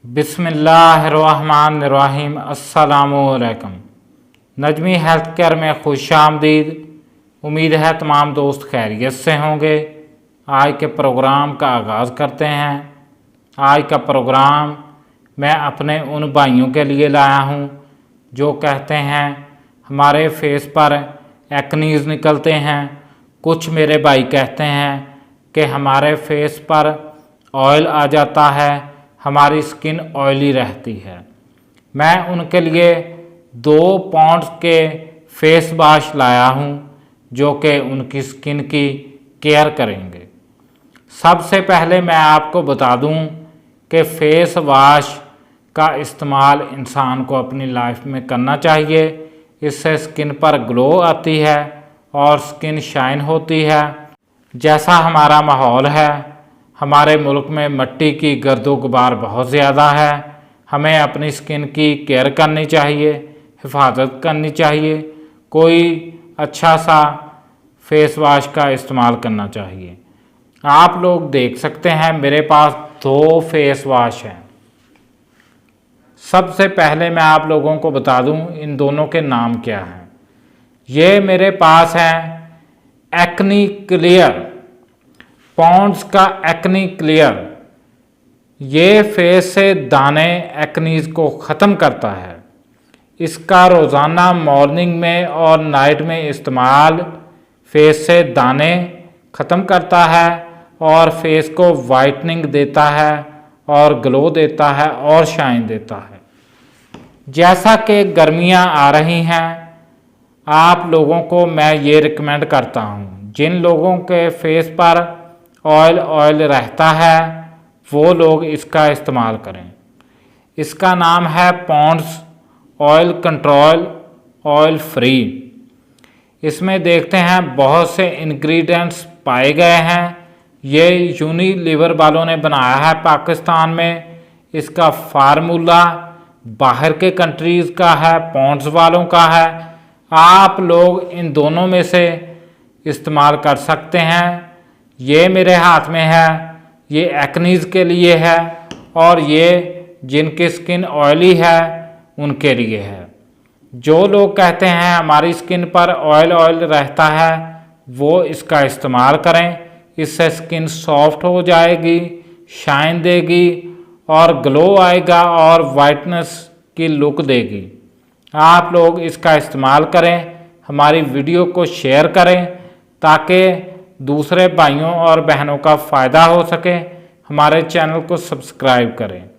बिस्मिल्लाहिर्रहमानिर्रहीम। अस्सलामुअलैकुम। Najmi health care में खुश आमदीद। उम्मीद है तमाम दोस्त खैरियत से होंगे। आज के प्रोग्राम का आगाज़ करते हैं। आज का प्रोग्राम मैं अपने उन भाइयों के लिए लाया हूँ जो कहते हैं हमारे फेस पर एक्नीज़ निकलते हैं। कुछ मेरे भाई कहते हैं कि हमारे फेस पर ऑयल आ जाता है, हमारी स्किन ऑयली रहती है। मैं उनके लिए 2 पॉन्ड्स के फेस वॉश लाया हूँ जो कि उनकी स्किन की केयर करेंगे। सबसे पहले मैं आपको बता दूँ कि फेस वॉश का इस्तेमाल इंसान को अपनी लाइफ में करना चाहिए। इससे स्किन पर ग्लो आती है और स्किन शाइन होती है। जैसा हमारा माहौल है, हमारे मुल्क में मिट्टी की गर्दो गुबार बहुत ज़्यादा है। हमें अपनी स्किन की केयर करनी चाहिए, हिफाजत करनी चाहिए। कोई अच्छा सा फेस वॉश का इस्तेमाल करना चाहिए। आप लोग देख सकते हैं मेरे पास 2 फेस वॉश हैं। सबसे पहले मैं आप लोगों को बता दूं इन दोनों के नाम क्या हैं। ये मेरे पास हैं एक्नी क्लियर, पॉन्ड्स का एक्नी क्लियर। ये फेस से दाने एक्नीज को ख़त्म करता है। इसका रोज़ाना मॉर्निंग में और नाइट में इस्तेमाल फेस से दाने ख़त्म करता है और फेस को वाइटनिंग देता है और ग्लो देता है और शाइन देता है। जैसा कि गर्मियां आ रही हैं, आप लोगों को मैं ये रिकमेंड करता हूँ, जिन लोगों के फेस पर ऑयल रहता है वो लोग इसका इस्तेमाल करें। इसका नाम है Pond's oil control oil free. इसमें देखते हैं बहुत से इंग्रेडिएंट्स पाए गए हैं। ये यूनिलीवर वालों ने बनाया है पाकिस्तान में। इसका फार्मूला बाहर के कंट्रीज़ का है, पॉन्ड्स वालों का है। आप लोग इन दोनों में से इस्तेमाल कर सकते हैं। ये मेरे हाथ में है, ये एक्नीज़ के लिए है और ये जिनकी स्किन ऑयली है उनके लिए है। जो लोग कहते हैं हमारी स्किन पर ऑयल रहता है वो इसका इस्तेमाल करें। इससे स्किन सॉफ्ट हो जाएगी, शाइन देगी और ग्लो आएगा और वाइटनेस की लुक देगी। आप लोग इसका इस्तेमाल करें। हमारी वीडियो को शेयर करें ताकि दूसरे भाइयों और बहनों का फ़ायदा हो सके। हमारे चैनल को सब्सक्राइब करें।